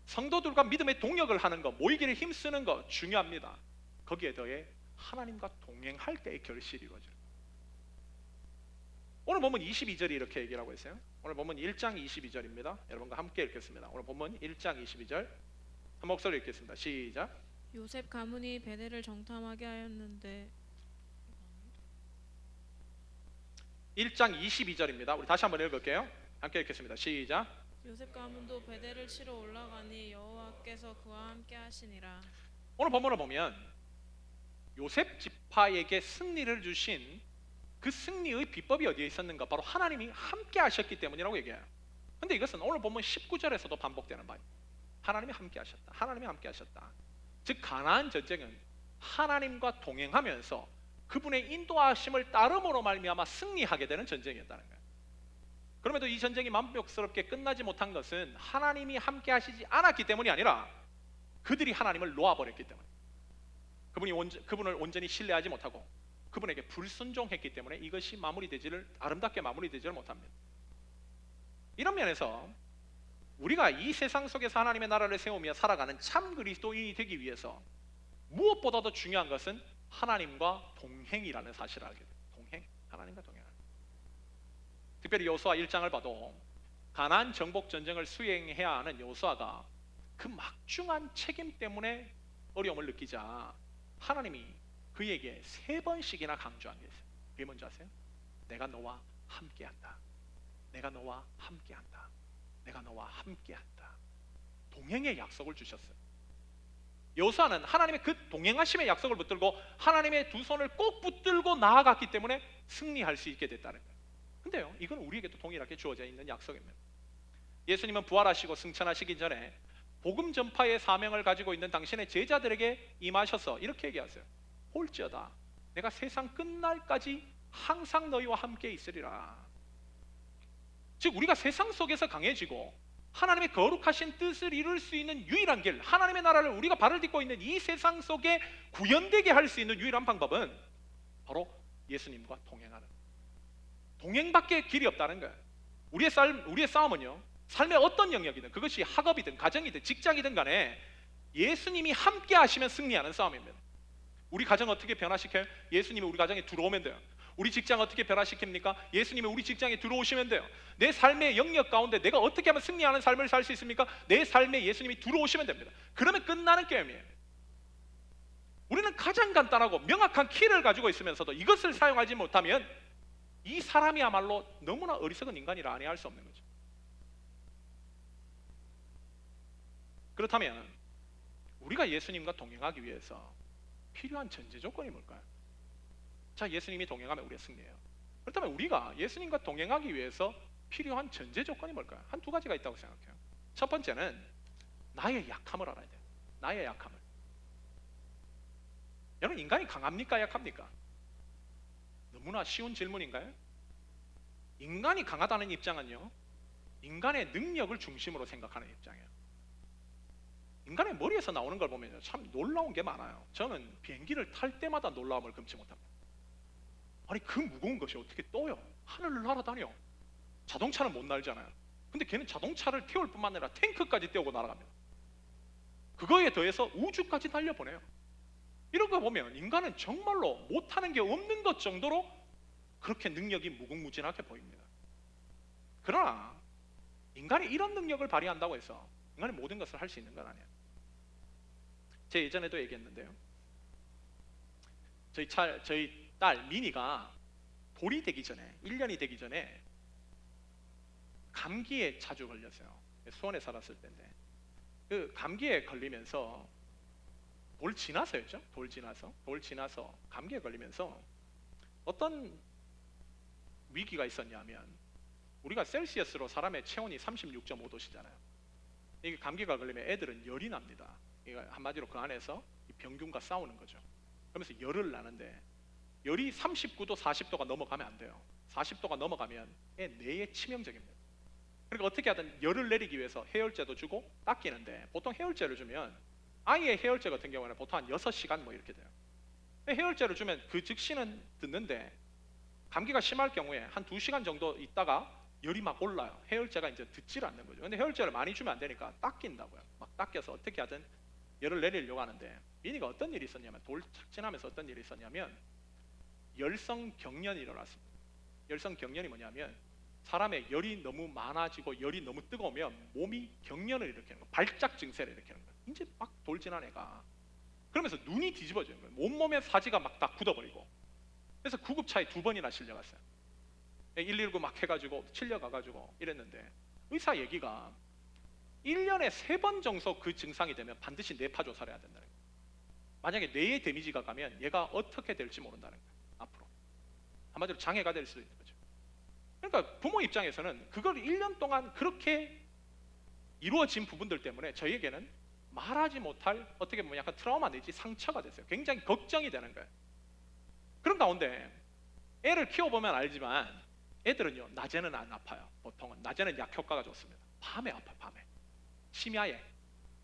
성도들과 믿음의 동역을 하는 것, 모이기를 힘쓰는 것 중요합니다. 거기에 더해 하나님과 동행할 때의 결실이 이루어져요. 오늘 본문 22절이 이렇게 얘기를 하고 있어요. 오늘 본문 1장 22절입니다. 여러분과 함께 읽겠습니다. 오늘 본문 1장 22절 한 목소리 읽겠습니다. 시작. 요셉 가문이 베델을 정탐하게 하였는데 1장 22절입니다. 우리 다시 한번 읽을게요. 함께 읽겠습니다. 시작. 요셉 가문도 베델을 치러 올라가니 여호와께서 그와 함께 하시니라. 오늘 본문을 보면 요셉 지파에게 승리를 주신 그 승리의 비법이 어디에 있었는가? 바로 하나님이 함께 하셨기 때문이라고 얘기해요. 근데 이것은 오늘 본문 19절에서도 반복되는 바입니다. 하나님이 함께 하셨다. 하나님이 함께 하셨다. 즉 가나안 전쟁은 하나님과 동행하면서 그분의 인도하심을 따름으로 말미암아 승리하게 되는 전쟁이었다는 거예요. 그럼에도 이 전쟁이 만족스럽게 끝나지 못한 것은 하나님이 함께 하시지 않았기 때문이 아니라 그들이 하나님을 놓아버렸기 때문에, 그분을 온전히 신뢰하지 못하고 그분에게 불순종했기 때문에 이것이 아름답게 마무리되지를 못합니다. 이런 면에서 우리가 이 세상 속에서 하나님의 나라를 세우며 살아가는 참 그리스도인이 되기 위해서 무엇보다도 중요한 것은 하나님과 동행이라는 사실을 알게 돼요. 동행, 하나님과 동행하는. 특별히 여호수아 1장을 봐도 가나안 정복 전쟁을 수행해야 하는 여호수아가 그 막중한 책임 때문에 어려움을 느끼자 하나님이 그에게 3번씩이나 강조한 게 있어요. 그게 뭔지 아세요? 내가 너와 함께한다. 내가 너와 함께한다. 내가 너와 함께한다. 동행의 약속을 주셨어요. 여호수아는 하나님의 그 동행하심의 약속을 붙들고 하나님의 두 손을 꼭 붙들고 나아갔기 때문에 승리할 수 있게 됐다는 거예요. 근데요, 이건 우리에게도 동일하게 주어져 있는 약속입니다. 예수님은 부활하시고 승천하시기 전에 복음 전파의 사명을 가지고 있는 당신의 제자들에게 임하셔서 이렇게 얘기하세요. 볼지어다 내가 세상 끝날까지 항상 너희와 함께 있으리라. 즉 우리가 세상 속에서 강해지고 하나님의 거룩하신 뜻을 이룰 수 있는 유일한 길, 하나님의 나라를 우리가 발을 딛고 있는 이 세상 속에 구현되게 할 수 있는 유일한 방법은 바로 예수님과 동행하는, 동행밖에 길이 없다는 거예요. 우리의 싸움은요, 삶의 어떤 영역이든, 그것이 학업이든 가정이든 직장이든 간에 예수님이 함께 하시면 승리하는 싸움입니다. 우리 가정 어떻게 변화시켜요? 예수님이 우리 가정에 들어오면 돼요. 우리 직장 어떻게 변화시킵니까? 예수님이 우리 직장에 들어오시면 돼요. 내 삶의 영역 가운데 내가 어떻게 하면 승리하는 삶을 살 수 있습니까? 내 삶에 예수님이 들어오시면 됩니다. 그러면 끝나는 게임이에요. 우리는 가장 간단하고 명확한 키를 가지고 있으면서도 이것을 사용하지 못하면 이 사람이야말로 너무나 어리석은 인간이라 아니할 수 없는 거죠. 그렇다면 우리가 예수님과 동행하기 위해서 필요한 전제 조건이 뭘까요? 자, 예수님이 동행하면 우리가 승리해요. 그렇다면 우리가 예수님과 동행하기 위해서 필요한 전제 조건이 뭘까요? 한 두 가지가 있다고 생각해요. 첫 번째는 나의 약함을 알아야 돼요. 나의 약함을. 여러분, 인간이 강합니까? 약합니까? 너무나 쉬운 질문인가요? 인간이 강하다는 입장은요, 인간의 능력을 중심으로 생각하는 입장이에요. 인간의 머리에서 나오는 걸 보면 참 놀라운 게 많아요. 저는 비행기를 탈 때마다 놀라움을 금치 못합니다. 아니, 그 무거운 것이 어떻게 떠요? 하늘을 날아다녀. 자동차는 못 날잖아요. 근데 걔는 자동차를 태울 뿐만 아니라 탱크까지 떼우고 날아갑니다. 그거에 더해서 우주까지 날려보내요. 이런 거 보면 인간은 정말로 못하는 게 없는 것 정도로 그렇게 능력이 무궁무진하게 보입니다. 그러나 인간이 이런 능력을 발휘한다고 해서 인간이 모든 것을 할 수 있는 건 아니에요. 제가 예전에도 얘기했는데요, 저희 딸 미니가 돌이 되기 전에, 1년이 되기 전에 감기에 자주 걸렸어요. 수원에 살았을 때인데, 그 감기에 걸리면서 돌 지나서였죠. 돌 지나서 감기에 걸리면서 어떤 위기가 있었냐면, 우리가 셀시어스로 사람의 체온이 36.5도시잖아요. 이게 감기가 걸리면 애들은 열이 납니다. 이거 한마디로 그 안에서 병균과 싸우는 거죠. 그러면서 열을 나는데, 열이 39도, 40도가 넘어가면 안 돼요. 40도가 넘어가면 애 뇌에 치명적입니다. 그러니까 어떻게 하든 열을 내리기 위해서 해열제도 주고 닦이는데, 보통 해열제를 주면, 아이의 해열제 같은 경우는 보통 한 6시간 뭐 이렇게 돼요. 해열제를 주면 그 즉시는 듣는데, 감기가 심할 경우에 한 2시간 정도 있다가 열이 막 올라요. 해열제가 이제 듣질 않는 거죠. 근데 해열제를 많이 주면 안 되니까 닦인다고요. 막 닦여서 어떻게 하든 열을 내리려고 하는데, 미니가 어떤 일이 있었냐면, 돌 착진하면서 어떤 일이 있었냐면 열성 경련이 일어났습니다. 열성 경련이 뭐냐면, 사람의 열이 너무 많아지고 열이 너무 뜨거우면 몸이 경련을 일으키는 거예요. 발작 증세를 일으키는 거예요. 이제 막 돌진한 애가 그러면서 눈이 뒤집어지는 거예요. 온몸에 사지가 막 다 굳어버리고. 그래서 구급차에 2번이나 실려갔어요. 119 막 해가지고 실려가가지고 이랬는데, 의사 얘기가 1년에 3번 정도 그 증상이 되면 반드시 뇌파 조사를 해야 된다는 거예요. 만약에 뇌에 데미지가 가면 얘가 어떻게 될지 모른다는 거예요. 앞으로 한마디로 장애가 될 수 있는 거죠. 그러니까 부모 입장에서는 그걸 1년 동안 그렇게 이루어진 부분들 때문에 저희에게는 말하지 못할, 어떻게 보면 약간 트라우마 내지 상처가 됐어요. 굉장히 걱정이 되는 거예요. 그런 가운데 애를 키워보면 알지만 애들은요, 낮에는 안 아파요. 보통은 낮에는 약 효과가 좋습니다. 밤에 아파요. 밤에 심야에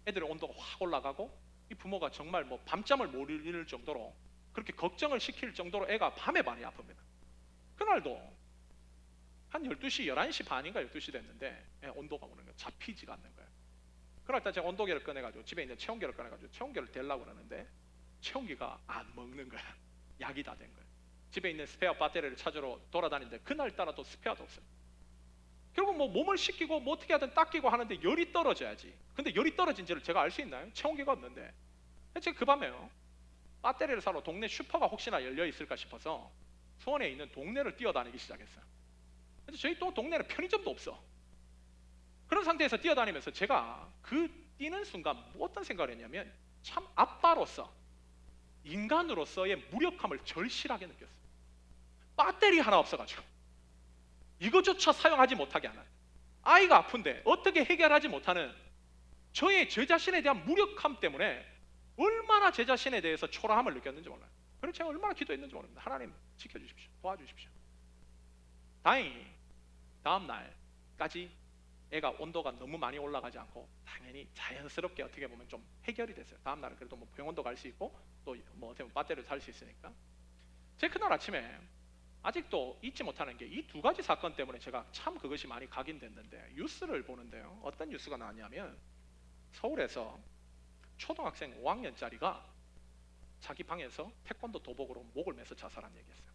애들의 온도가 확 올라가고, 이 부모가 정말 뭐 밤잠을 못 이룰 정도로 그렇게 걱정을 시킬 정도로 애가 밤에 많이 아픕니다. 그날도 한 12시, 11시 반인가 12시 됐는데 온도가 오는 거예요. 잡히지가 않는 거예요. 그럴 때 제가 온도계를 꺼내가지고, 집에 있는 체온계를 꺼내가지고 체온계를 대려고 그러는데 체온계가 안 먹는 거야. 약이 다 된 거예요. 집에 있는 스페어 배터리를 찾으러 돌아다니는데 그날따라 또 스페어도 없어요. 결국 뭐 몸을 식히고 뭐 어떻게 하든 닦이고 하는데 열이 떨어져야지. 근데 열이 떨어진지를 제가 알 수 있나요? 체온계가 없는데. 제가 그 밤에요, 배터리를 사러 동네 슈퍼가 혹시나 열려 있을까 싶어서 수원에 있는 동네를 뛰어다니기 시작했어요. 근데 저희 또 동네는 편의점도 없어. 그런 상태에서 뛰어다니면서 제가 그 뛰는 순간 뭐 어떤 생각을 했냐면, 참 아빠로서, 인간으로서의 무력함을 절실하게 느꼈어요. 배터리 하나 없어가지고 이거조차 사용하지 못하게 하는, 아이가 아픈데 어떻게 해결하지 못하는 저의 제 자신에 대한 무력함 때문에 얼마나 제 자신에 대해서 초라함을 느꼈는지 몰라요. 그래서 제가 얼마나 기도했는지 모릅니다. 하나님 지켜주십시오. 도와주십시오. 다행히 다음 날까지 애가 온도가 너무 많이 올라가지 않고 당연히 자연스럽게 어떻게 보면 좀 해결이 됐어요. 다음 날은 그래도 뭐 병원도 갈 수 있고 또 뭐 어떻게 보면 배터리를 살 수 있으니까. 제가 그날 아침에 아직도 잊지 못하는 게, 이 2가지 사건 때문에 제가 참 그것이 많이 각인됐는데, 뉴스를 보는데요, 어떤 뉴스가 나왔냐면 서울에서 초등학생 5학년짜리가 자기 방에서 태권도 도복으로 목을 매서 자살한 얘기였어요.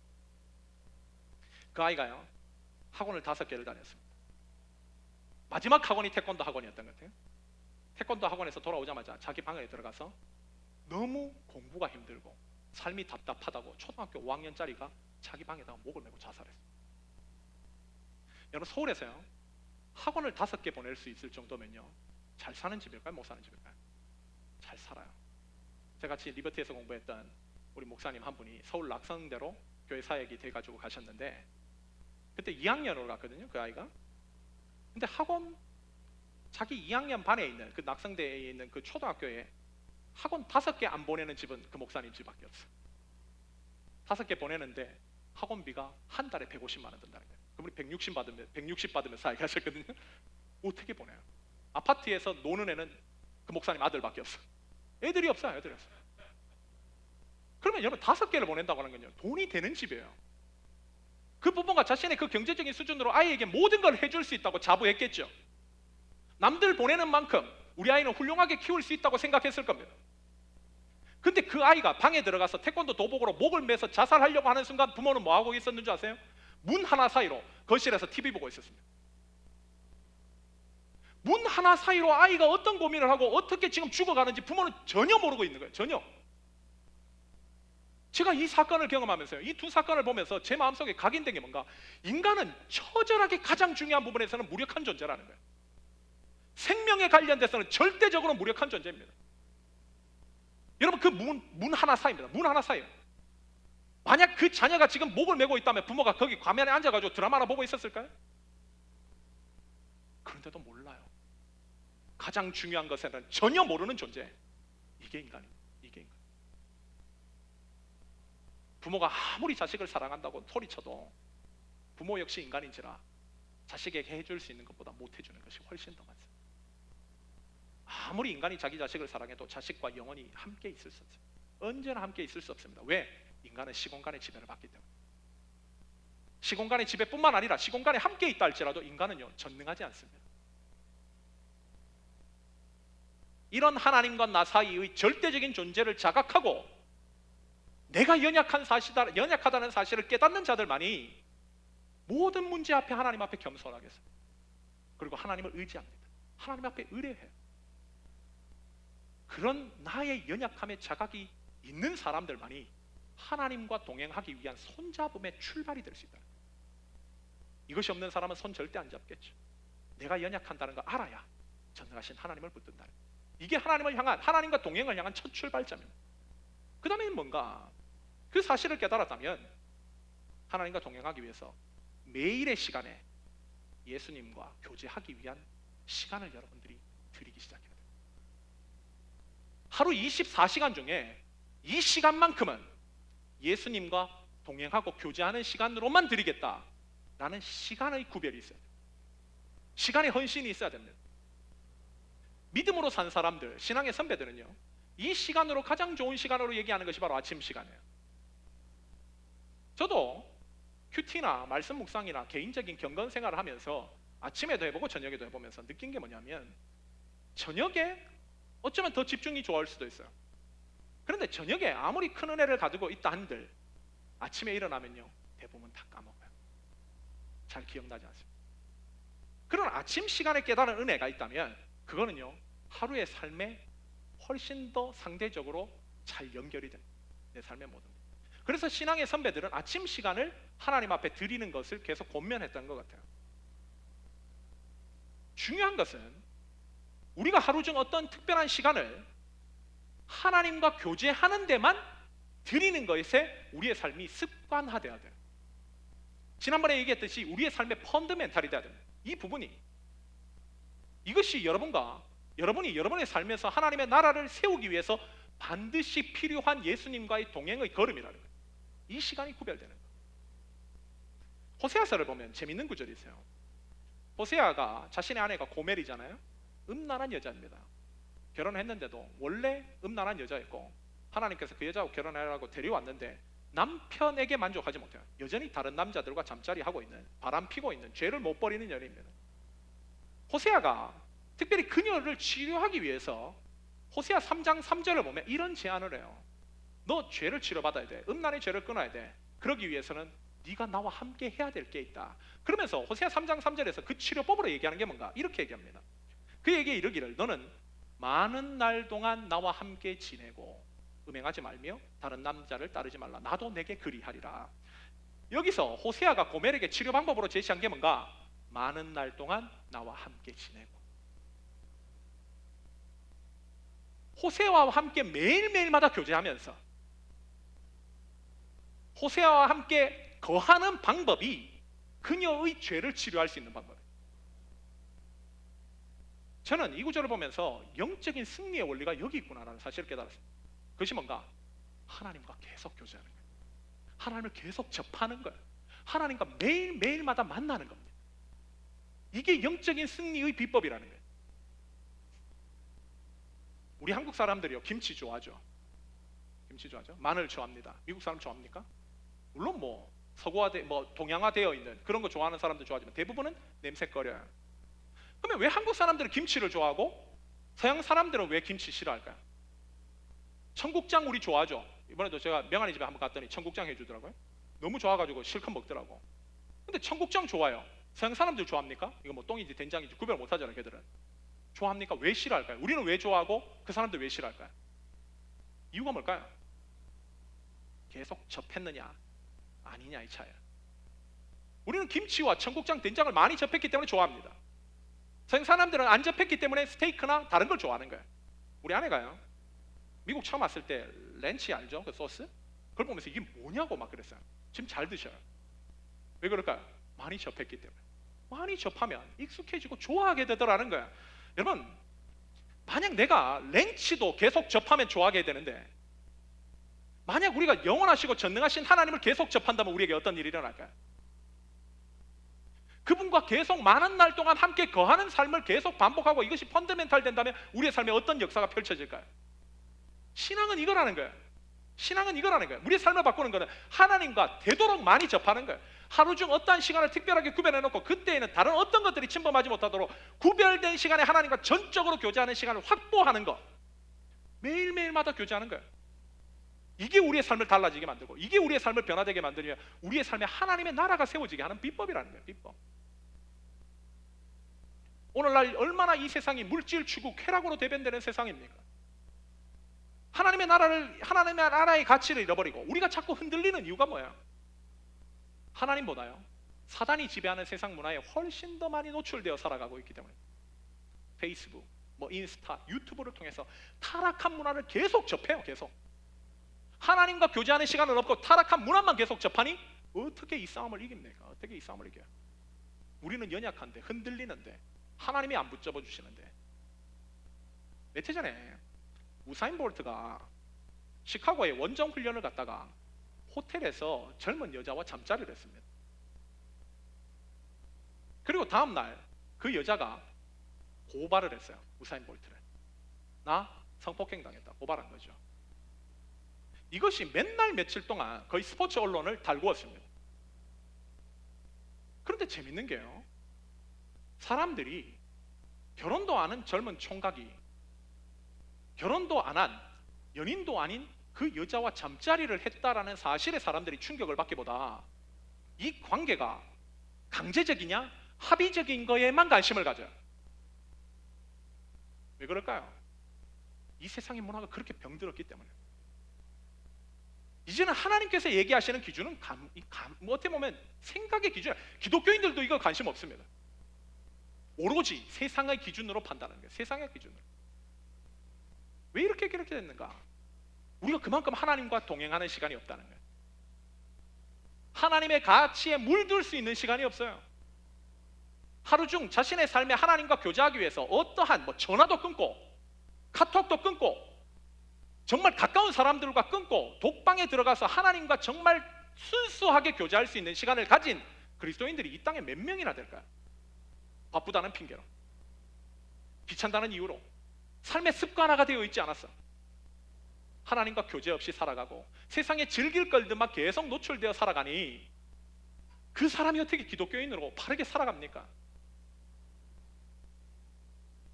그 아이가요, 학원을 5개를 다녔습니다. 마지막 학원이 태권도 학원이었던 것 같아요. 태권도 학원에서 돌아오자마자 자기 방에 들어가서 너무 공부가 힘들고 삶이 답답하다고 초등학교 5학년짜리가 자기 방에다가 목을 메고 자살했어요. 여러분, 서울에서요, 학원을 5개 보낼 수 있을 정도면요, 잘 사는 집일까요? 못 사는 집일까요? 잘 살아요. 제가 같이 리버티에서 공부했던 우리 목사님 한 분이 서울 낙성대로 교회 사역이 돼가지고 가셨는데 그때 2학년으로 갔거든요. 그 아이가. 근데 학원 자기 2학년 반에 있는 그 낙성대에 있는 그 초등학교에 학원 5개 안 보내는 집은 그 목사님 집밖에 없어. 5개 보내는데 학원비가 한 달에 150만 원 든다는 거예요. 그분이 160 받으면 사역하셨거든요. 어떻게 보내요? 아파트에서 노는 애는 그 목사님 아들밖에 없어. 애들이 없어요. 애들이 없어. 그러면 여러분 5개를 보낸다고 하는 건요, 돈이 되는 집이에요. 그 부모가 자신의 그 경제적인 수준으로 아이에게 모든 걸 해줄 수 있다고 자부했겠죠. 남들 보내는 만큼 우리 아이는 훌륭하게 키울 수 있다고 생각했을 겁니다. 근데 그 아이가 방에 들어가서 태권도 도복으로 목을 매서 자살하려고 하는 순간 부모는 뭐 하고 있었는 줄 아세요? 문 하나 사이로 거실에서 TV 보고 있었습니다. 문 하나 사이로 아이가 어떤 고민을 하고 어떻게 지금 죽어가는지 부모는 전혀 모르고 있는 거예요. 전혀. 제가 이 사건을 경험하면서요, 이 두 사건을 보면서 제 마음속에 각인된 게 뭔가, 인간은 처절하게 가장 중요한 부분에서는 무력한 존재라는 거예요. 생명에 관련돼서는 절대적으로 무력한 존재입니다. 여러분, 그 문 하나 사이입니다. 문 하나 사이요. 만약 그 자녀가 지금 목을 메고 있다면 부모가 거기 과면에 앉아가지고 드라마나 보고 있었을까요? 그런데도 몰라요. 가장 중요한 것에는 전혀 모르는 존재. 이게 인간입니다. 이게 인간. 부모가 아무리 자식을 사랑한다고 소리쳐도 부모 역시 인간인지라 자식에게 해줄 수 있는 것보다 못 해주는 것이 훨씬 더 많습니다. 아무리 인간이 자기 자식을 사랑해도 자식과 영원히 함께 있을 수 없습니다. 언제나 함께 있을 수 없습니다. 왜? 인간은 시공간의 지배를 받기 때문에. 시공간의 지배뿐만 아니라 시공간에 함께 있다 할지라도 인간은요, 전능하지 않습니다. 이런 하나님과 나 사이의 절대적인 존재를 자각하고 내가 연약하다는 사실을 깨닫는 자들만이 모든 문제 앞에 하나님 앞에 겸손하겠습니다. 그리고 하나님을 의지합니다. 하나님 앞에 의뢰해요. 그런 나의 연약함에 자각이 있는 사람들만이 하나님과 동행하기 위한 손잡음의 출발이 될 수 있다. 이것이 없는 사람은 손 절대 안 잡겠죠. 내가 연약한다는 걸 알아야 전능하신 하나님을 붙든다는 거예요. 이게 하나님을 향한, 하나님과 동행을 향한 첫 출발점입니다. 그 다음에는 뭔가, 그 사실을 깨달았다면 하나님과 동행하기 위해서 매일의 시간에 예수님과 교제하기 위한 시간을 여러분들이 드리기 시작해야 돼요. 하루 24시간 중에 이 시간만큼은 예수님과 동행하고 교제하는 시간으로만 드리겠다라는 시간의 구별이 있어야 돼요. 시간의 헌신이 있어야 됩니다. 믿음으로 산 사람들, 신앙의 선배들은요, 이 시간으로 가장 좋은 시간으로 얘기하는 것이 바로 아침 시간이에요. 저도 큐티나 말씀 묵상이나 개인적인 경건 생활을 하면서 아침에도 해보고 저녁에도 해보면서 느낀 게 뭐냐면, 저녁에 어쩌면 더 집중이 좋을 수도 있어요. 그런데 저녁에 아무리 큰 은혜를 가지고 있다 한들 아침에 일어나면요, 대부분 다 까먹어요. 잘 기억나지 않습니다. 그런 아침 시간에 깨달은 은혜가 있다면 그거는요, 하루의 삶에 훨씬 더 상대적으로 잘 연결이 됩니다. 내 삶의 모든 것. 그래서 신앙의 선배들은 아침 시간을 하나님 앞에 드리는 것을 계속 권면했던 것 같아요. 중요한 것은 우리가 하루 중 어떤 특별한 시간을 하나님과 교제하는 데만 드리는 것에 우리의 삶이 습관화되어야 돼요. 지난번에 얘기했듯이 우리의 삶의 펀더멘탈이 돼야 됩니다. 이 부분이, 이것이 여러분이 여러분의 삶에서 하나님의 나라를 세우기 위해서 반드시 필요한 예수님과의 동행의 걸음이라는 거예요. 이 시간이 구별되는 거예요. 호세아서를 보면 재밌는 구절이 있어요. 호세아가 자신의 아내가 고멜이잖아요. 음란한 여자입니다. 결혼했는데도 원래 음란한 여자였고 하나님께서 그 여자하고 결혼하라고 데려왔는데 남편에게 만족하지 못해요. 여전히 다른 남자들과 잠자리 하고 있는, 바람 피고 있는, 죄를 못 버리는 여인입니다. 호세아가 특별히 그녀를 치료하기 위해서 호세아 3장 3절을 보면 이런 제안을 해요. 너 죄를 치료받아야 돼. 음란의 죄를 끊어야 돼. 그러기 위해서는 네가 나와 함께 해야 될 게 있다. 그러면서 호세아 3장 3절에서 그 치료법으로 얘기하는 게 뭔가 이렇게 얘기합니다. 그에게 이르기를 너는 많은 날 동안 나와 함께 지내고 음행하지 말며 다른 남자를 따르지 말라. 나도 내게 그리하리라. 여기서 호세아가 고멜에게 치료 방법으로 제시한 게 뭔가, 많은 날 동안 나와 함께 지내고, 호세아와 함께 매일매일마다 교제하면서 호세아와 함께 거하는 방법이 그녀의 죄를 치료할 수 있는 방법이에요. 저는 이 구절을 보면서 영적인 승리의 원리가 여기 있구나라는 사실을 깨달았습니다. 그것이 뭔가? 하나님과 계속 교제하는 거예요. 하나님을 계속 접하는 거예요. 하나님과 매일매일마다 만나는 겁니다. 이게 영적인 승리의 비법이라는 거예요. 우리 한국 사람들이요, 김치 좋아하죠. 김치 좋아하죠. 마늘 좋아합니다. 미국 사람 좋아합니까? 물론 뭐 서구화돼, 뭐 동양화되어 있는 그런 거 좋아하는 사람들 좋아하지만 대부분은 냄새거려요. 그러면 왜 한국 사람들은 김치를 좋아하고 서양 사람들은 왜 김치 싫어할까요? 청국장 우리 좋아하죠. 이번에도 제가 명환이 집에 한번 갔더니 청국장 해주더라고요. 너무 좋아가지고 실컷 먹더라고. 근데 청국장 좋아요. 서양 사람들 좋아합니까? 이거 뭐 똥인지 된장인지 구별 못하잖아요. 걔들은. 좋아합니까? 왜 싫어할까요? 우리는 왜 좋아하고 그 사람들 왜 싫어할까요? 이유가 뭘까요? 계속 접했느냐 아니냐 이 차이야. 우리는 김치와 청국장, 된장을 많이 접했기 때문에 좋아합니다. 서양 사람들은 안 접했기 때문에 스테이크나 다른 걸 좋아하는 거예요. 우리 아내가요, 미국 처음 왔을 때 렌치 알죠? 그 소스? 그걸 보면서 이게 뭐냐고 막 그랬어요. 지금 잘 드셔요. 왜 그럴까요? 많이 접했기 때문에. 많이 접하면 익숙해지고 좋아하게 되더라는 거예요. 여러분, 만약 내가 렌치도 계속 접하면 좋아하게 되는데, 만약 우리가 영원하시고 전능하신 하나님을 계속 접한다면 우리에게 어떤 일이 일어날까요? 그분과 계속 많은 날 동안 함께 거하는 삶을 계속 반복하고 이것이 펀더멘탈 된다면 우리의 삶에 어떤 역사가 펼쳐질까요? 신앙은 이거라는 거예요. 신앙은 이거라는 거예요. 우리의 삶을 바꾸는 거는 하나님과 되도록 많이 접하는 거예요. 하루 중 어떠한 시간을 특별하게 구별해놓고 그때에는 다른 어떤 것들이 침범하지 못하도록 구별된 시간에 하나님과 전적으로 교제하는 시간을 확보하는 것. 매일매일마다 교제하는 거예요. 이게 우리의 삶을 달라지게 만들고 이게 우리의 삶을 변화되게 만들면 우리의 삶에 하나님의 나라가 세워지게 하는 비법이라는 거예요. 비법. 오늘날 얼마나 이 세상이 물질 추구 쾌락으로 대변되는 세상입니까? 하나님의 나라의 가치를 잃어버리고 우리가 자꾸 흔들리는 이유가 뭐예요? 하나님보다요 사단이 지배하는 세상 문화에 훨씬 더 많이 노출되어 살아가고 있기 때문에 페이스북, 뭐 인스타, 유튜브를 통해서 타락한 문화를 계속 접해요. 계속 하나님과 교제하는 시간은 없고 타락한 문화만 계속 접하니 어떻게 이 싸움을 이깁니까? 어떻게 이 싸움을 이겨요? 우리는 연약한데 흔들리는데 하나님이 안 붙잡아 주시는데. 며칠 전에 우사인 볼트가 시카고에 원정 훈련을 갔다가 호텔에서 젊은 여자와 잠자리를 했습니다. 그리고 다음날 그 여자가 고발을 했어요. 우사인 볼트를. 나 성폭행 당했다. 고발한 거죠. 이것이 맨날 며칠 동안 거의 스포츠 언론을 달구었습니다. 그런데 재밌는 게요, 사람들이 결혼도 안 한 젊은 총각이 결혼도 안 한 연인도 아닌 그 여자와 잠자리를 했다라는 사실에 사람들이 충격을 받기보다 이 관계가 강제적이냐 합의적인 거에만 관심을 가져요. 왜 그럴까요? 이 세상의 문화가 그렇게 병들었기 때문에. 이제는 하나님께서 얘기하시는 기준은 뭐 어떻게 보면 생각의 기준. 기독교인들도 이거 관심 없습니다. 오로지 세상의 기준으로 판단하는 거예요. 세상의 기준으로. 왜 이렇게 됐는가? 우리가 그만큼 하나님과 동행하는 시간이 없다는 거예요. 하나님의 가치에 물들 수 있는 시간이 없어요. 하루 중 자신의 삶에 하나님과 교제하기 위해서 어떠한 뭐 전화도 끊고 카톡도 끊고 정말 가까운 사람들과 끊고 독방에 들어가서 하나님과 정말 순수하게 교제할 수 있는 시간을 가진 그리스도인들이 이 땅에 몇 명이나 될까요? 바쁘다는 핑계로, 귀찮다는 이유로 삶의 습관화가 되어 있지 않았어. 하나님과 교제 없이 살아가고 세상에 즐길 것들만 계속 노출되어 살아가니 그 사람이 어떻게 기독교인으로 바르게 살아갑니까?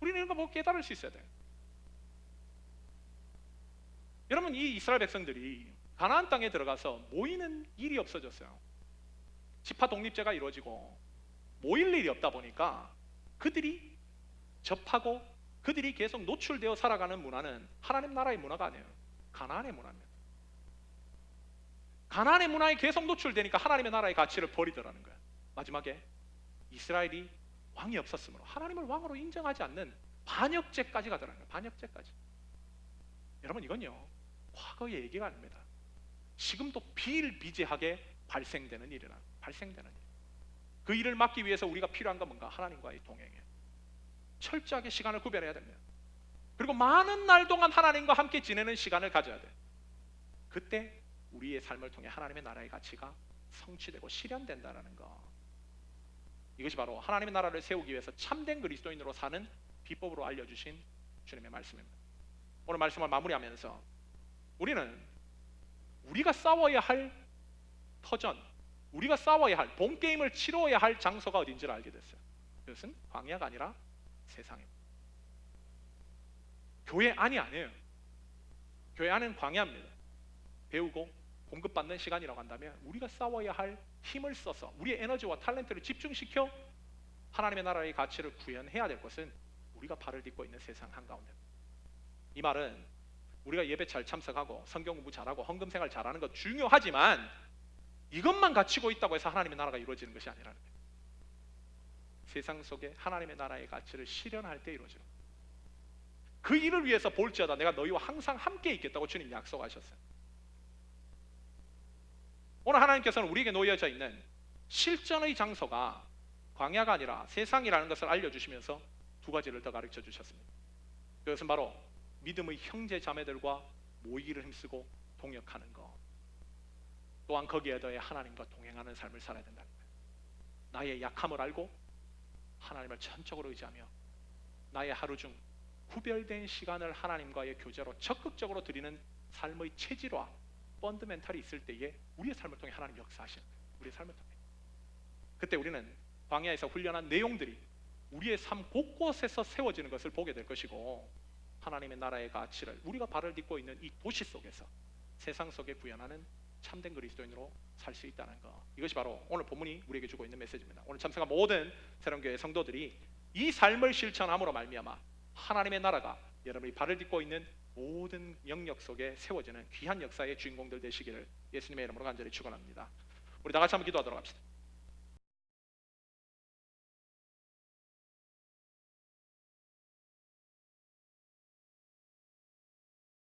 우리는 이런 거 보고 깨달을 수 있어야 돼요. 여러분, 이 이스라엘 백성들이 가나안 땅에 들어가서 모이는 일이 없어졌어요. 지파 독립제가 이루어지고 모일 일이 없다 보니까 그들이 접하고 그들이 계속 노출되어 살아가는 문화는 하나님 나라의 문화가 아니에요. 가나안의 문화입니다. 가나안의 문화에 계속 노출되니까 하나님의 나라의 가치를 버리더라는 거예요. 마지막에 이스라엘이 왕이 없었으므로 하나님을 왕으로 인정하지 않는 반역죄까지 가더라는 거예요. 반역죄까지. 여러분, 이건요 과거의 얘기가 아닙니다. 지금도 비일비재하게 발생되는 일이란 발생되는 일. 그 일을 막기 위해서 우리가 필요한 건 뭔가? 하나님과의 동행이에요. 철저하게 시간을 구별해야 됩니다. 그리고 많은 날 동안 하나님과 함께 지내는 시간을 가져야 돼요. 그때 우리의 삶을 통해 하나님의 나라의 가치가 성취되고 실현된다는 거. 이것이 바로 하나님의 나라를 세우기 위해서 참된 그리스도인으로 사는 비법으로 알려주신 주님의 말씀입니다. 오늘 말씀을 마무리하면서 우리는 우리가 싸워야 할 터전, 우리가 싸워야 할 본 게임을 치러야 할 장소가 어딘지를 알게 됐어요. 그것은 광야가 아니라 세상입니다. 교회 안이 아니에요. 교회 안은 광야입니다. 배우고 공급받는 시간이라고 한다면 우리가 싸워야 할 힘을 써서 우리의 에너지와 탤런트를 집중시켜 하나님의 나라의 가치를 구현해야 될 것은 우리가 발을 딛고 있는 세상 한가운데입니다. 이 말은 우리가 예배 잘 참석하고 성경 공부 잘하고 헌금 생활 잘하는 것 중요하지만 이것만 갖추고 있다고 해서 하나님의 나라가 이루어지는 것이 아니라는 거예요. 세상 속에 하나님의 나라의 가치를 실현할 때 이루어지는 거예요. 그 일을 위해서 볼지어다 내가 너희와 항상 함께 있겠다고 주님 약속하셨어요. 오늘 하나님께서는 우리에게 놓여져 있는 실전의 장소가 광야가 아니라 세상이라는 것을 알려주시면서 두 가지를 더 가르쳐 주셨습니다. 그것은 바로 믿음의 형제 자매들과 모이기를 힘쓰고 동역하는 것, 또한 거기에 더해 하나님과 동행하는 삶을 살아야 된다는 거예요. 나의 약함을 알고 하나님을 전적으로 의지하며 나의 하루 중 구별된 시간을 하나님과의 교제로 적극적으로 드리는 삶의 체질화, 펀더멘탈이 있을 때에 우리의 삶을 통해 하나님 역사하시는 거예요. 우리의 삶을 통해. 그때 우리는 광야에서 훈련한 내용들이 우리의 삶 곳곳에서 세워지는 것을 보게 될 것이고 하나님의 나라의 가치를 우리가 발을 딛고 있는 이 도시 속에서 세상 속에 구현하는 참된 그리스도인으로 살 수 있다는 것. 이것이 바로 오늘 본문이 우리에게 주고 있는 메시지입니다. 오늘 참석한 모든 새로운교회 성도들이 이 삶을 실천함으로 말미암아 하나님의 나라가 여러분이 발을 딛고 있는 모든 영역 속에 세워지는 귀한 역사의 주인공들 되시기를 예수님의 이름으로 간절히 축원합니다. 우리 다 같이 한번 기도하도록 합시다.